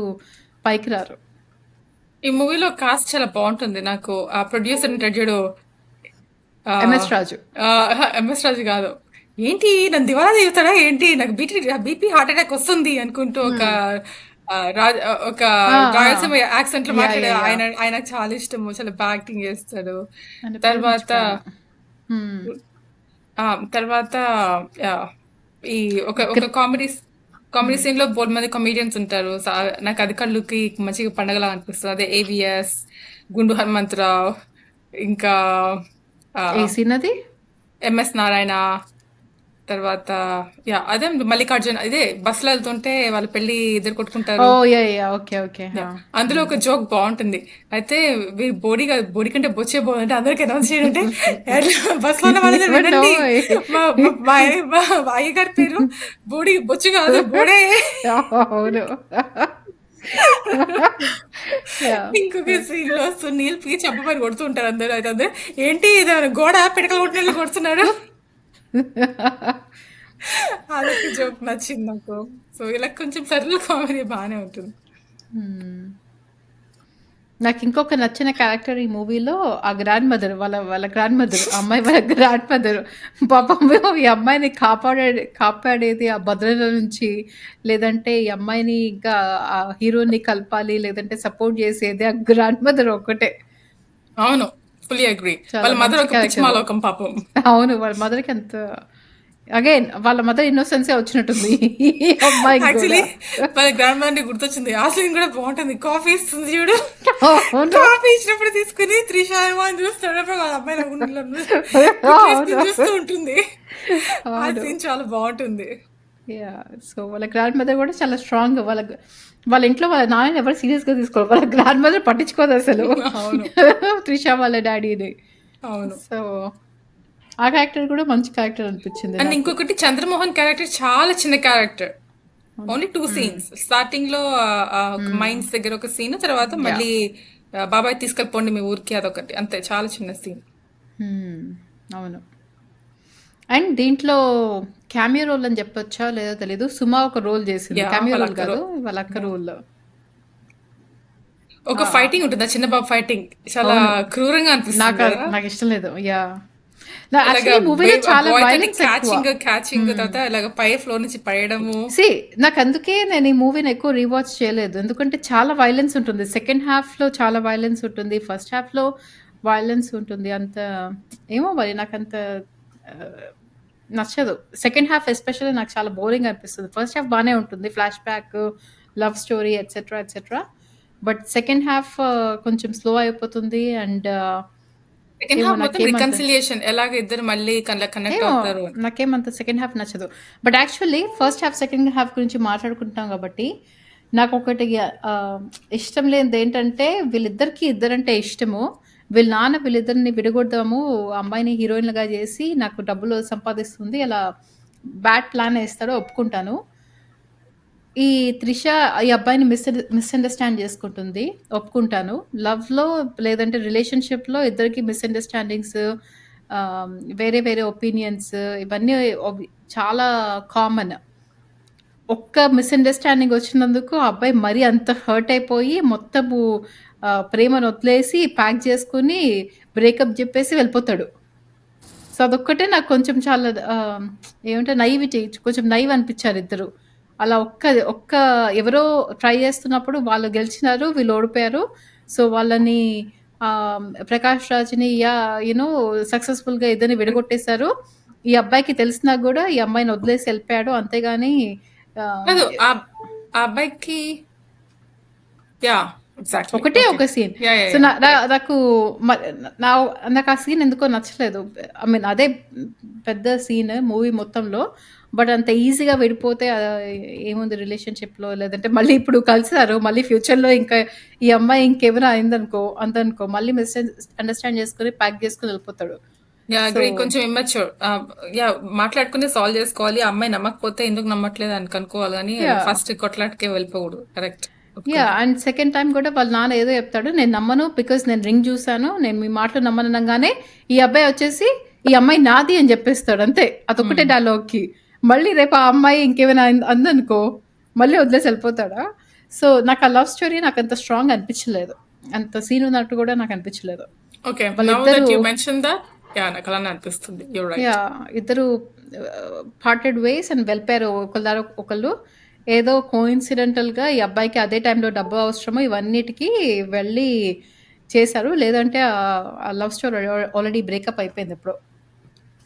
పైకి రారు. ఈ మూవీలో కాస్ట్ చాలా బాగుంటుంది. నాకు ఆ ప్రొడ్యూసర్ ఉంటాడు చూడు, ఆ, 'ఎంఎస్ రాజు.' ఎంఎస్ రాజు కాదు, ఏంటి నన్ను దివాలా తీస్తాడా ఏంటి, నాకు బీపీ హార్ట్ అటాక్ వస్తుంది అనుకుంటూ ఒక ఒక ఆ! ఆ! రాయలసీమ యాక్సెంట్ లో యాహ్! మాట్లాడే యాహ్! యాహ్! ఆయన ఆయనకు చాలా ఇష్టము, చాలా బాగా యాక్టింగ్ చేస్తాడు. ఆయన పేరు తర్వాత మర్చిపోయాను. హ్మ్. ఆ తర్వాత యా, ఈ ఒక ఒక గ్ర్ కామెడీ హ్మ్. సీన్ లో బోల్డ్ మంది కమీడియన్స్ ఉంటారు. నాకు అది కళ్ళుకి మంచిగా పండగలా అనిపిస్తుంది. అదే ఏవిఎస్, గుండు హనుమంతరావు, ఇంకా ఏ సీన్ అది? ఎంఎస్ నారాయణ, తర్వాత యా అదే మల్లికార్జున్. ఇదే బస్సులో వెళ్తుంటే వాళ్ళ పెళ్లి ఇద్దరు కొట్టుకుంటారు. Oh! Yeah! Yeah! Okay. Okay. Ya, ఆ! అందులో హ్మ్. ఒక జోక్ బాగుంటుంది. అయితే వీరు బోడీ కంటే బొచ్చే బాగుంటే అందరికి అనౌన్స్ చేయాలంటే బస్ లో ఉన్న వాళ్ళందరూ వినండి, ఏమండోయ్! మా మా మా మా అయ్యగారి పేరు బొచ్చు కాదు బోడే. అవును. యాహ్! ఇంకొక సీన్ లో సునీల్ పి చెప్పమని కొడుతూ ఉంటారు అందరూ. అయితే అందరూ ఏంటి ఇది గోడ పిడకలు కొట్టినట్లు కొడుతున్నారు. అదొక జోక్ నచ్చింది నాకు. సో ఇలా కొంచెం సరళ కామెడీ బాగానే ఉంటుంది. హ్మ్. నాకింకొక నచ్చిన క్యారెక్టర్ ఈ మూవీలో ఆ గ్రాండ్ మదర్ వాళ్ళ గ్రాండ్ మదర్. ఆ అమ్మాయి వాళ్ళ గ్రాండ్ మదర్. పాపం ఈ అమ్మాయిని కాపాడేది ఆ భద్రత నుంచి, లేదంటే ఈ అమ్మాయిని ఇంకా ఆ హీరోని కలపాలి, లేదంటే సపోర్ట్ చేసేది ఆ గ్రాండ్ మదర్ ఒక్కటే. అవును, ఫుల్లీ అగ్రీ. చాలా వాళ్ళ మదర్ మంచి ఒక పిచ్చి క్యారెక్టర్. మాలోకం పాపం. అవును. వాళ్ళ మదర్‌కి అంత అగైన్ వాళ్ళ మదర్ ఇన్నోసెన్సే వచ్చినట్టుంది ఈ అమ్మాయికి గూడా. యాక్చువల్లీ వాళ్ళ గ్రాండ్ మదర్ గుర్తొచ్చింది. ఆ సీన్ కూడా బాగుంటుంది. కాఫీ ఇస్తుంది చూడు, అవును. కాఫీ ఇచ్చినప్పుడు తీసుకుని త్రిష ఏమో అని చూస్తున్నప్పుడు వాళ్ళ అమ్మాయి గుడ్లు వేసుకుని అవును. చూస్తూ ఉంటుంది. ఆ అవును. సీన్ చాలా బాగుంటుంది. యాహ్! సో, వాళ్ళ గ్రాండ్ మదర్ గూడా చాలా స్ట్రాంగ్. వాళ్ళ ఇంట్లో వాళ్ళ నాన్నని ఎవరు సీరియస్‌గా తీసుకోరు. వాళ్ళ గ్రాండ్ మదర్ పట్టించుకోదసలు. అవును, త్రిష వాళ్ళ డ్యాడీని. అవును. సో, ఆ క్యారెక్టర్ గూడా మంచి క్యారెక్టర్ అనిపిచ్చింది అండ్ నాకు. ఇంకొకటి చంద్రమోహన్ క్యారెక్టర్ చాలా చిన్న క్యారెక్టర్. అవును. ఓన్లీ 2 హ్మ్. సీన్స్. స్టార్టింగ్ లో ఒక హ్మ్. మైన్స్ దగ్గర ఒక సీన్, తర్వాత యాహ్! మళ్ళీ బాబాయ్ తీసుకెళ్ళిపోండి మీ ఊరికి అదొకటి, అంతే, చాలా చిన్న సీన్. హ్మ్. అవును. అండ్ దీంట్లో క్యామియో రోల్ అని చెప్పొచ్చా లేదో తెలీదు. సుమ ఒక రోల్ జేసింది. యా, క్యామియో వాళ్ళ రోల్ అక్కరో. గాదు. వాళ్ళ అక్క యా, రోల్. ఒక ఆ! ఫైటింగ్ ఉంటుంది, ఆ చిన్న బాబు ఫైటింగ్ చాలా అవును. క్రూరంగా అనిపిస్తుంది కదా. నాకిష్టం లేదు. యాహ్! అలాగా యాక్చువల్లీ మూవీలో ఆ చాలా బాయ్ తోటి వయలెన్స్ ఎక్కువ. క్యాచింగ్ హ్మ్. తర్వాత ఇలాగ పై ఫ్లోర్ నుంచి పడేయడము. సీ నాకందుకే నేను ఈ మూవీని ఎక్కువ రీవాచ్ చేయలేదు. ఎందుకంటే చాలా వయలెన్స్ ఉంటుంది. సెకండ్ హాఫ్‌లో చాలా వయలెన్స్ ఉంటుంది. ఫస్ట్ హాఫ్‌లో వయలెన్స్ ఉంటుంది. ఏమో మరి నాకంత ఆహ్, నచ్చదు. సెకండ్ హాఫ్ ఎస్పెషల్లీ నాకు చాలా బోరింగ్ అనిపిస్తుంది. ఫస్ట్ హాఫ్ బానే ఉంటుంది. Flash back, love story etcetera, etcetera. But second half కొంచెం స్లో అయిపోతుంది. సెకండ్ ఏమో హాఫ్ మొత్తం నాకేమంత రికన్సిలియేషన్, ఎలాగ ఇద్దరు మళ్ళీ కనెక్ట్ ఏమో అవుతారు. నాకేమంత సెకండ్ హాఫ్ నచ్చదు. But actually first half, second half గురించి మాట్లాడుకుంటాం గాబట్టి, నాకొకటి ఆహ్, ఇష్టం లేనిదేంటంటే వీళ్ళిద్దరికీ ఇద్దరంటే ఇష్టము. వీళ్ళ నాన్న వీళ్ళిద్దరిని విడగొడదాము, ఆ అమ్మాయిని హీరోయిన్‌లుగా జేసి నాకు డబ్బులు సంపాదిస్తుంది. అలా బ్యాడ్ ప్లాన్ ఏస్తాడు ఒప్పుకుంటాను. ఈ త్రిష ఈ అబ్బాయిని మిస్‌అండర్‌స్టాండ్ జేసుకుంటుంది. ఒప్పుకుంటాను. లవ్‌లో లేదంటే రిలేషన్‌షిప్‌లో ఇద్దరికీ మిస్‌అండర్‌స్టాండింగ్స్, ఆహ్, వేరే వేరే ఒపీనియన్స్ ఇవన్నీ చాలా కామన్. ఒక్క మిస్‌అండర్‌స్టాండింగ్ వచ్చినందుకు ఆ అబ్బాయి మరీ అంత హర్ట్ అయిపోయి మొత్తము ప్రేమను వదిలేసి ప్యాక్ చేసుకొని బ్రేకప్ జెప్పేసి వెళ్ళిపోతాడు. సో, అదొక్కటే నాకు కొంచెం చాలా ఏమంటే నైవిటీ కొంచెం నైవ్ అనిపిచ్చారు ఇద్దరు. అలా ఒక్క ఎవరో ట్రై చేస్తున్నప్పుడు వాళ్ళు గెలిచినారు. వీళ్ళు ఓడిపోయారు. సో, వాళ్ళని 'ప్రకాష్ రాజ్‌ని' సక్సెస్‌ఫుల్‌గా ఇద్దరిని విడగొట్టేసారు. ఈ అబ్బాయికి తెలిసినా గూడా ఈ అమ్మాయిని వదిలేసి ఎళ్ళిపోయాడు. అంతేగాని ఆహ్, కాదు, ఆ అబ్బాయికి యా, ఎగ్జాక్ట్లీ, ఒకటే ఓకే. ఒక scene. Yeah yeah so, yeah, నా నా కరెక్ట్. నాకు మ నా నాకు ఆ సీన్ ఎందుకో నచ్చలేదు. ఐ మీన్ అదే పెద్ద సీన్ మూవీ మొత్తంలో. బట్ అంత ఈజీగా విడిపోతే ఏముంది రిలేషన్‌షిప్‌లో, లేదంటే మళ్ళీ ఇప్పుడు కలిసారు. మళ్ళీ ఫ్యూచర్‌లో ఇంకా ఈ అమ్మాయి ఇంకేమైనా అందనుకో మళ్ళీ అండర్‌స్టాండ్ చేసుకొని ప్యాక్ చేసుకొని ఎళ్ళిపోతాడు. Ya, so agree. కొంచెం ఇమ్మెచ్యూర్. యా, మాట్లాడుకుని సాల్వ్ చేసుకోవాలి. ఆ అమ్మాయి నమ్మకపోతే ఎందుకు నమ్మట్లేదు అని కనుక్కోవాలి కానీ యాహ్! ఫస్ట్ కొట్లాటకే వెళ్ళిపోకూడదు. కరెక్ట్, ఒప్పుకుంటా. అండ్ సెకండ్ టైమ్ గూడా వాళ్ళ నాన్న ఏదో చెప్తాడు. నేను నమ్మను బికాజ్ నేను రింగ్ జూసాను. నేను మీ మాటలు నమ్మను అనంగానే ఈ అబ్బాయి వచ్చేసి ఈ అమ్మాయి నాది అని చెప్పేస్తాడు అంతే. అదొక్కటే డైలాగ్‌కి. మళ్ళీ రేపు ఆ అమ్మాయి ఇంకేమైనా అందనుకో మళ్ళీ వదిలేసి వెళ్ళిపోతాడా? సో, నాకు ఆ లవ్ స్టోరీ నాకంత స్ట్రాంగ్ అనిపించలేదు. అంత సీన్ ఉన్నట్టు కూడా నాకు అనిపించలేదు. ఓకే. నౌ వాళ్ళిద్దరూ దట్ యూ మెన్షన్ దట్ నాకు అలానే అనిపిస్తుంది. You're right. ఇద్దరు పార్టెడ్ వేస్ అండ్ వెళ్ళిపోయారు ఒకళ్ళ ద్వారా ఒకళ్ళు. ఏదో కోఇన్సిడెంటల్‌గా ఈ అబ్బాయికి అదే టైంలో డబ్బు అవసరమో ఇవన్నిటికి వెళ్ళి చేశారు. లేదంటే ఆ లవ్ స్టోరీ ఆల్రెడీ బ్రేకప్ అయిపోయింది ఎప్పుడో.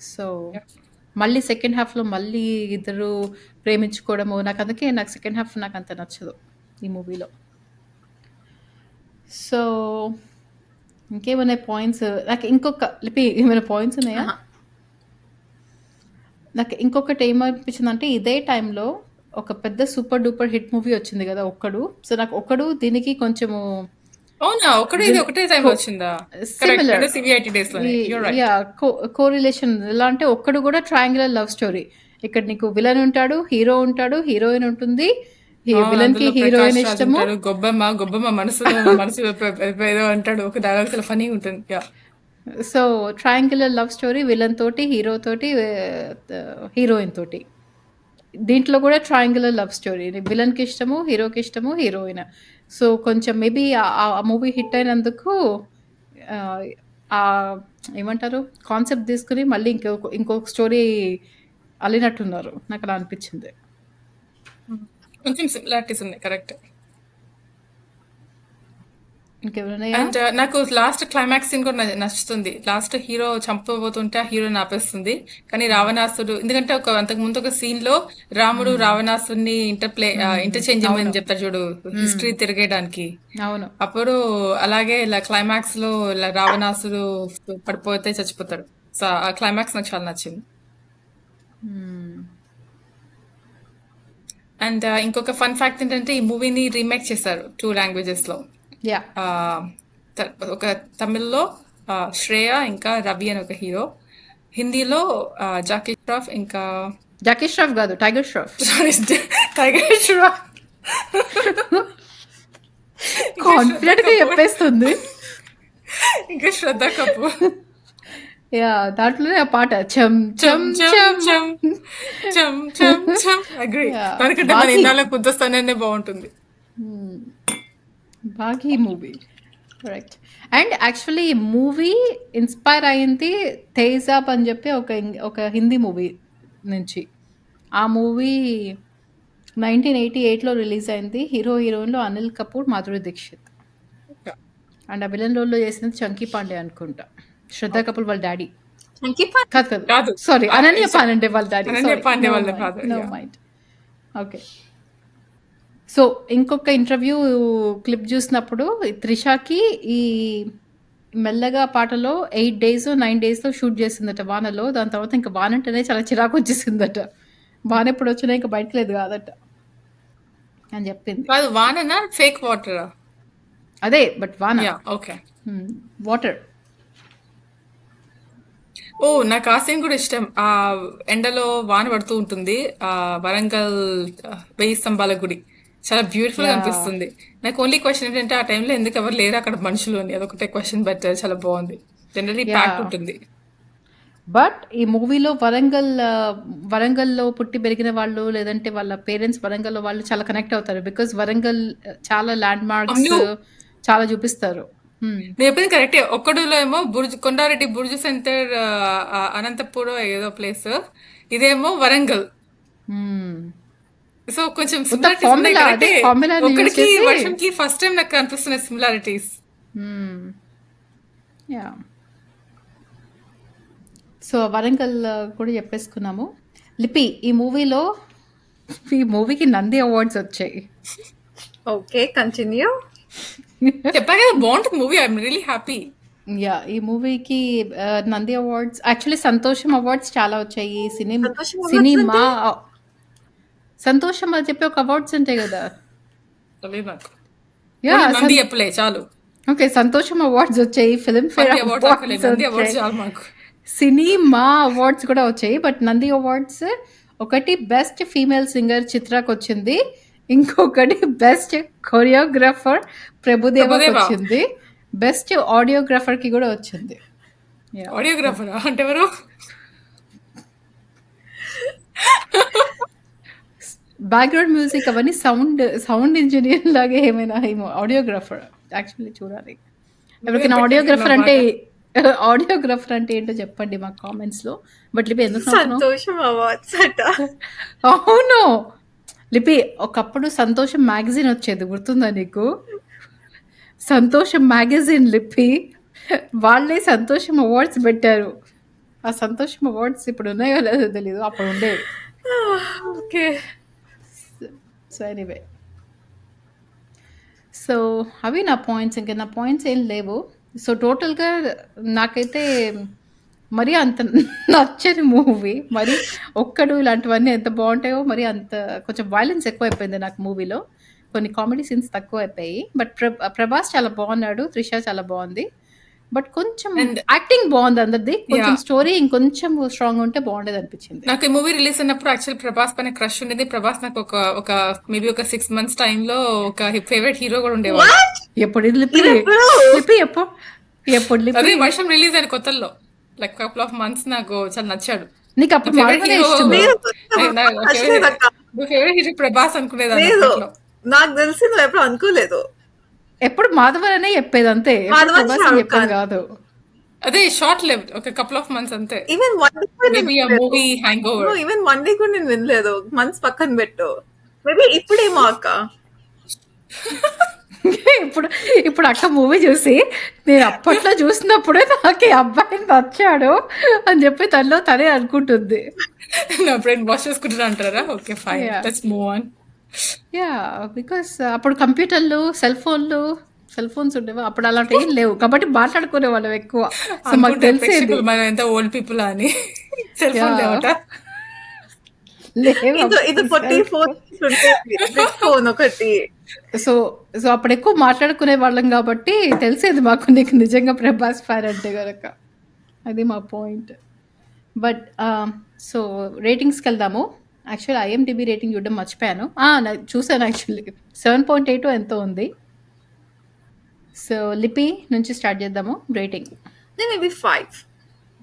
సో, మళ్ళీ సెకండ్ హాఫ్‌లో మళ్ళీ ఇద్దరు ప్రేమించుకోవడము నాకు సెకండ్ హాఫ్ నాకంత నచ్చదు ఈ మూవీలో. సో, ఇంకేమన్నా పాయింట్స్ నాకు లిపి ఏమైనా పాయింట్స్ ఉన్నాయా? ఆహా. నాకు ఇంకొకటి ఏమనిపించిందంటే ఇదే టైంలో ఒక పెద్ద సూపర్ డూపర్ హిట్ మూవీ వచ్చింది కదా 'ఒక్కడు'. సో, నాకు 'ఒక్కడు' దీనికి కొంచెము అవునా? ఇది ఒకటే టైంలో వచ్చిందా? కరెక్ట్. సిమిలర్. అంటే సివిఐటి డేస్‌లోనే. You're right. కోరిలేషన్ ఎలా అంటే 'ఒక్కడు' కూడా ట్రయాంగులర్ లవ్ స్టోరీ. ఇక్కడ నీకు విలన్ ఉంటాడు, హీరో ఉంటాడు, హీరోయిన్ ఉంటుంది. విలన్ కి అందులో హీరోయిన్ ప్రకాష్ రాజ్ ఇష్టము. ఉంటాడు. గొబ్బమ్మ మనసు ఏదో అంటాడు. ఒక డైలాగ్ చాలా ఫనీ ఉంటుంది. So, triangular love story villain తోటి, హీరో తోటి, హీరోయిన్ తోటి. దీంట్లో కూడా ట్రయాంగులర్ లవ్ స్టోరీ. విలన్‌కి ఇష్టము, హీరోకి ఇష్టము, హీరోయిన్. సో, కొంచెం మేబీ ఆ మూవీ హిట్ అయినందుకు ఏమంటారు కాన్సెప్ట్ తీసుకుని మళ్ళీ ఇంకొక స్టోరీ అల్లినట్టున్నారు. నాకు అలా అనిపించింది. కొంచెం సిమిలారిటీస్ ఉన్నాయి. కరెక్ట్. ఇంకెవరున్నాయా? అండ్ నాకు లాస్ట్ క్లైమాక్స్ సీన్ కూడా నచ్చుతుంది. లాస్ట్ హీరో చంపబోతుంటే ఆ హీరోని ఆపేస్తుంది. కానీ రావణాసుడు ఎందుకంటే అంతకు ముందు ఒక సీన్ లో రాముడు రావణాసుడిని ఇంటర్చేంజ్ అవును. చేయమని చెప్తారు చూడు, హిస్టరీ తిరిగేయడానికి. అవును. అప్పుడు అలాగే ఇలా క్లైమాక్స్ లో ఇలా రావణాసుడు పడిపోతే చచ్చిపోతాడు. సో ఆ క్లైమాక్స్ నాకు చాలా నచ్చింది. అండ్ ఇంకొక ఫన్ ఫ్యాక్ట్ ఏంటంటే ఈ మూవీని రీమేక్ చేశారు 2 లాంగ్వేజెస్ లో. యా ఆ, ఒక తమిళ్లో శ్రేయ ఇంకా రవి అని ఒక హీరో, హిందీలో జాకీ ష్రాఫ్ ఇంకా జాకీ ష్రాఫ్ కాదు, tiger Shroff. Sorry tiger Shroff confident గా చెప్పేస్తుంది. ఇంకా శ్రద్ధ కపూర్. యా దాంట్లోనే ఆ పాట చం చం చం చం చం చం చం అగ్రీ. Yeah. దానికంటే మన బాకీ. ఇన్నాళ్ళ కుద్దస్తానే బాగుంటుంది. Baaghi movie correct. And actually ఈ మూవీ ఇన్స్పైర్ అయింది తేజాబ్ అని చెప్పి ఒక హిందీ మూవీ నుంచి. ఆ మూవీ 1988లో రిలీజ్ అయింది. హీరోయిన్లో అనిల్ కపూర్, మాధురి దీక్షిత్. అండ్ ఆ విలన్ రోల్లో చేసింది చంకీ పాండే అనుకుంటా, శ్రద్ధా కపూర్ వాళ్ళ డాడీ. కాదు కాదు. సారీ, అనన్య పాండే వాళ్ళ డాడీ. అనన్య పాండే వాళ్ళ father, no yeah. Mind. Okay. So ఇంకొక ఇంటర్వ్యూ క్లిప్ చూసినప్పుడు త్రిషాకి ఈ మెల్లగా పాటలో 8 days 9 daysలో షూట్ చేసిందట వానలో. దాని తర్వాత ఇంకా వాన అంటేనే చాలా చిరాకు వచ్చేసిందట. వాన ఎప్పుడు వచ్చినా ఇంకా బయటకు లేదు కాదట అని చెప్పింది. కాదు, వాననా ఫేక్ వాటరా? అదే బట్ వాన యా ఓకే. వాటర్. ఓ నాకు ఆ సీన్ కూడా ఇష్టం. ఆ ఎండలో వాన పడుతూ ఉంటుంది. ఆ వరంగల్ 1000 స్తంభాల గుడి చాలా బ్యూటిఫుల్ గా Yeah. అనిపిస్తుంది. నాకు ఓన్లీ క్వశ్చన్ ఏంటంటే ఆ టైంలో ఎందుకు ఎవరు లేరు అక్కడ మనుషులు అని, అదొకటే క్వశ్చన్. బట్ చాలా బాగుంది. Generally Yeah. ప్యాక్డ్ ఉంటుంది. బట్ ఈ మూవీలో వరంగల్లో పుట్టి పెరిగిన వాళ్ళు లేదంటే వాళ్ళ పేరెంట్స్ వరంగల్లో వాళ్ళు చాలా కనెక్ట్ అవుతారు. బికాస్ వరంగల్ చాలా ల్యాండ్ మార్క్స్ అవును. చాలా చూపిస్తారు. నేను చెప్పింది కరెక్టే. ఒక్కడులో ఏమో కొండారెడ్డి బుర్జు సెంటర్, అనంతపురం ఏదో ప్లేస్, ఇదేమో వరంగల్. సో కొంచెం similarities ఉన్నాయి. formula, కరెక్టే. అదే formula ని use ఒక్కడికి చేసి- వర్షంకి ఫస్ట్ టైం నాకు కనిపిస్తున్నాయి సిమిలారిటీస్. యా సో వరంగల్ కూడా చెప్పేసుకున్నాము. లిపి ఈ మూవీకి నంది అవార్డ్స్ వచ్చాయి. Okay, continue. చెప్పా కదా బాగుంటుంది movie. I'm really happy. Yeah ఈ మూవీకి నంది అవార్డ్స్, యాక్చువల్లీ సంతోషం అవార్డ్స్ చాలా వచ్చాయి. సంతోషం awards సినిమా సంతోషం అని చెప్పి ఒక అవార్డ్స్ ఉంటాయి కదా. తెలియదు నాకు. యా నంది చెప్పలే చాలు. ఓకే, సంతోషం అవార్డ్స్ వచ్చాయి, Filmfare Nandi awards awards Nandi awards వచ్చాయి, చాలు మాకు. సినిమా అవార్డ్స్ కూడా వచ్చాయి. బట్ నంది అవార్డ్స్ ఒకటి బెస్ట్ ఫీమేల్ సింగర్ చిత్రకు వచ్చింది, ఇంకొకటి బెస్ట్ కొరియోగ్రాఫర్ ప్రభుదేవాకి ప్రభుదేవా. వచ్చింది, బెస్ట్ ఆడియోగ్రాఫర్ కి కూడా వచ్చింది. యా ఆడియోగ్రాఫరా అంటే ఎవరు? బ్యాక్గ్రౌండ్ మ్యూజిక్ అవన్నీ సౌండ్ ఇంజనీర్ లాగా ఏమైనా ఏమో ఆడియోగ్రాఫర్ యాక్చువల్లీ చూడాలి. నువ్వే ఎవరికైనా పెట్టినట్టున్నావు మాట. ఆడియోగ్రాఫర్ అంటే ఏంటో చెప్పండి మా కామెంట్స్లో. బట్ లిపి ఎందుకు నవ్వుతున్నావు? సంతోషం అవార్డ్స్ అట. అవును లిపి, ఒకప్పుడు సంతోషం మ్యాగజైన్ వచ్చేది, గుర్తుందా నీకు? సంతోషం మ్యాగజైన్ లిపి, వాళ్ళే సంతోషం అవార్డ్స్ పెట్టారు. ఆ సంతోషం అవార్డ్స్ ఇప్పుడు ఉన్నాయో లేదో తెలీదు, అప్పుడు ఉండేవి. ఓకే. సో ఎనీవే, సో అవి నా పాయింట్స్. ఇంకా నా పాయింట్స్ ఏం లేవు. సో టోటల్గా నాకైతే మరీ అంత నచ్చని మూవీ. మరి ఒక్కడు ఇలాంటివన్నీ ఎంత బాగుంటాయో, మరి అంత కొంచెం వైలెన్స్ ఎక్కువ అయిపోయింది నాకు మూవీలో. కొన్ని కామెడీ సీన్స్ తక్కువ అయిపోయాయి. బట్ ప్రభాస్ చాలా బాగున్నాడు, త్రిష చాలా బాగుంది. బట్ కొంచెం అండ్ యాక్టింగ్ బాగుంది అందరిది. కొంచెం యా స్టోరీ ఇంకొంచెం స్ట్రాంగ్ ఉంటే బాగుండేది అనిపించింది. నాకు ఈ మూవీ రిలీజ్ అయినప్పుడు యాక్చువల్ ప్రభాస్ పైన క్రష్ ఉండేది. ప్రభాస్ నాకు ఒక మేబీ ఒక 6 months టైంలో ఒక ఫేవరెట్ హీరో కూడా ఉండేవాడు. వాట్ ఎప్పుడు ఇది లిపి? ఇదెప్పుడు? లిపి ఎప్పుడు లిపి? అదే వర్షం రిలీజ్ అయిన కొత్తల్లో లైక్ కపుల్ ఆఫ్ మంత్స్ నాకు చాలా నచ్చాడు. నీకు నా అప్పుడు ఫేవరెట్ మాధవనే హీరో ఇష్టం. లేదు నా నచ్చలేదు అక్క. ఫేవరెట్ హీరో ప్రభాస్ అనుకునేదాన్ని లేదు అప్పట్లో. నాకు తెలిసి నువ్వు ఎప్పుడు అనుకోలేదు. ఎప్పుడు మాధవనే చెప్పేది అంతే, ఎప్పుడు మాధవన్ ప్రభాస్ అని షారుఖ్ చెప్పేది ఖాన్ కాదు. అదే షార్ట్ లివ్డ్ ఒక కపుల్ ఆఫ్ మంత్స్ అంతే. ఈవెన్ వన్ డే కూడా నేను మేబీ ఆ వినలేదు. Movie hang over. Even one day కూడా నేను వినలేదు. మంత్స్ పక్కన పెట్టు. మేబీ ఇప్పుడేమో అక్క. ఇప్పుడు ఇప్పుడు అక్క మూవీ చూసి, నేను అప్పట్లో చూసినప్పుడే నాకు ఈ అబ్బాయి నచ్చాడు అని చెప్పి తనలో తనే అనుకుంటుంది. నా ఫ్రెండ్ వాష్ చేసుకుంటున్నా అంటారా? Okay fine, yeah let's move on. Yeah because అప్పుడు కంప్యూటర్లు, సెల్ ఫోన్స్ ఉండేవా అప్పుడు, అలాంటి ఏం లేవు కాబట్టి మాట్లాడుకునే వాళ్ళం ఎక్కువ. సో మాకు అనుకుంటే తెలిసేది. ప్రేక్షకులు మనం ఎంత ఓల్డ్ పీపుల్ అని. సెల్ యా ఫోన్ లేవట. ఇది ఇది లేవు 44 ఉండేది బ్రిక్ ఫోన్ ఒకటి. సో సో అప్పుడు ఎక్కువ మాట్లాడుకునే వాళ్ళం కాబట్టి తెలిసేది మాకు నీకు నిజంగా ప్రభాస్ ఫ్యాన్ అంటే కనుక. అది మా పాయింట్. బట్ సో రేటింగ్స్కి వెళ్దాము. యాక్చువల్ ఐఎండిబి రేటింగ్ చూడడం మర్చిపోయాను. చూసాను యాక్చువల్లీ 7.8 ఎంతో ఉంది. సో లిపి నుంచి స్టార్ట్ చేద్దాము రేటింగ్. నేను మేబీ 5.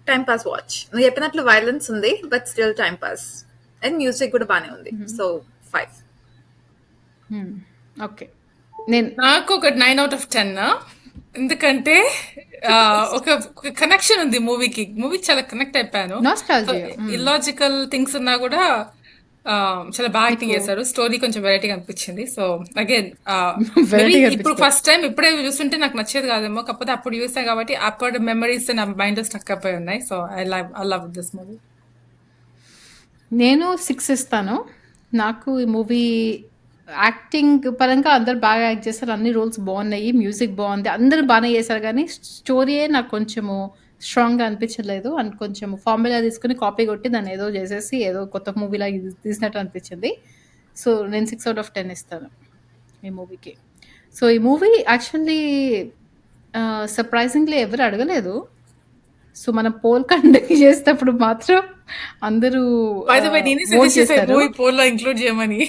Time pass watch. నువ్వు చెప్పినట్లు వైలెన్స్ ఉంది but still time pass. And music కూడా బాగానే ఉంది. సో 5. ఓకే, నేను నాకు ఒక 9 out of 10. ఎందుకంటే ఆ, ఒక కనెక్షన్ ఉంది మూవీకి. మూవీకి చాలా కనెక్ట్ అయిపోయాను. నాస్టాలజియా ఇల్లాజికల్ థింగ్స్ ఉన్నా కూడా చాలా బాగా యాక్టింగ్ నీకు చేశారు. స్టోరీ కొంచెం వెరైటీగా అనిపించింది. సో అగైన్ మేబీ వెరైటీగా ఇప్పుడు అనిపిస్తుంది. ఫస్ట్ టైం ఇప్పుడే చూస్తుంటే నాకు నచ్చేది కాదేమో, కాకపోతే అప్పుడు చూసాను కాబట్టి అప్పుడు మెమరీస్ నా మైండ్ లో స్టక్ అయిపోయి ఉన్నాయి. So I love this movie. నేను 6 ఇస్తాను. నాకు ఈ మూవీ యాక్టింగ్ పరంగా అందరు బాగా యాక్ట్ చేశారు, అన్ని రోల్స్ బాగున్నాయి, మ్యూజిక్ బాగుంది, అందరూ బాగానే చేశారు. కానీ స్టోరీయే నాకు కొంచెము స్ట్రాంగ్గా అనిపించలేదు. అండ్ కొంచెం ఫార్ములా తీసుకుని కాపీ కొట్టి దాన్ని ఏదో చేసేసి ఏదో కొత్త మూవీలా తీసినట్టు అనిపించింది. సో నేను 6 out of 10 ఇస్తాను ఈ మూవీకి. సో ఈ మూవీ యాక్చువల్లీ సర్ప్రైజింగ్లీ ఎవరు అడగలేదు. సో మనం పోల్ కండక్ట్ చేసేటప్పుడు మాత్రం అందరూ బై ద వే నేనే ఓట్ సజెస్ట్ చేశాను చేశారు. మూవీ పోల్ లో ఇంక్లూడ్ చేయమని.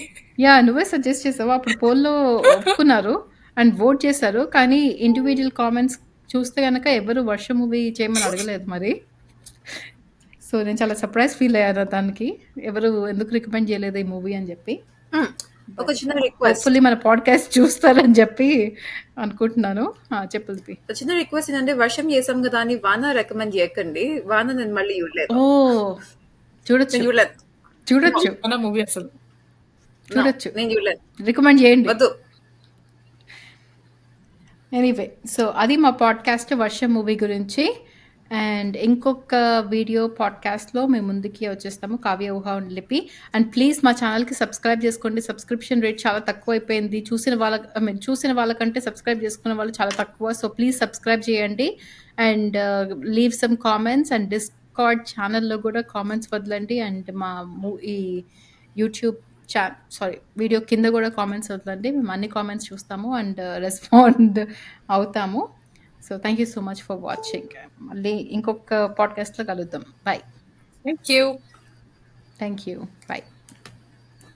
యా నువ్వే సజెస్ట్ చేసావు. అప్పుడు పోల్లో ఒప్పుకున్నారు అండ్ ఓట్ చేశారు. కానీ ఇండివిజువల్ కామెంట్స్ చూస్తే కనుక ఎవరు వర్ష మూవీ చేయమని అడగలేదు మరి. సో నేను చాలా సర్ప్రైజ్ ఫీల్ అయ్యాను దానికి, ఎవరు ఎందుకు రికమెండ్ చేయలేదు ఈ మూవీ అని చెప్పి. ఒక బట్ చిన్న రిక్వెస్ట్. హోప్ఫుల్లీ మన పాడ్కాస్ట్ చూస్తారని చెప్పి అనుకుంటున్నాను. చెప్పు లిపి. చిన్న రిక్వెస్ట్ ఏంటంటే వర్షం చేసాం కదా అని వాన రికమెండ్ చేయకండి. వాన నేను మళ్ళీ చూడలేదు. ఓ చూడొచ్చు నేను చూడలేదు. చూడొచ్చు మన మూవీ అసలు No, చూడొచ్చు, నేను చూడలేదు. రికమెండ్ చేయండి. వద్దు. ఎనీవే, సో అది మా పాడ్కాస్ట్ వర్షం మూవీ గురించి. అండ్ ఇంకొక వీడియో పాడ్కాస్ట్లో మేము ముందుకి వచ్చేస్తాము, కావ్య ఊహ అండ్ లిపి. అండ్ ప్లీజ్ మా ఛానల్కి సబ్స్క్రైబ్ చేసుకోండి. సబ్స్క్రిప్షన్ రేట్ చాలా తక్కువ అయిపోయింది. చూసిన వాళ్ళకంటే సబ్స్క్రైబ్ చేసుకున్న వాళ్ళు చాలా తక్కువ. సో ప్లీజ్ సబ్స్క్రైబ్ చేయండి and leave some comments. And discard ఛానల్లో కూడా కామెంట్స్ వదలండి. అండ్ మా ఈ యూట్యూబ్ వీడియో కింద కూడా కామెంట్స్ వదలండి. మేము అన్ని కామెంట్స్ చూస్తాము అండ్ రెస్పాండ్ అవుతాము. So thank you so much for watching. మళ్ళీ ఇంకొక పాడ్కాస్ట్లో కలుద్దాం. Bye. Thank you. Thank you. Bye.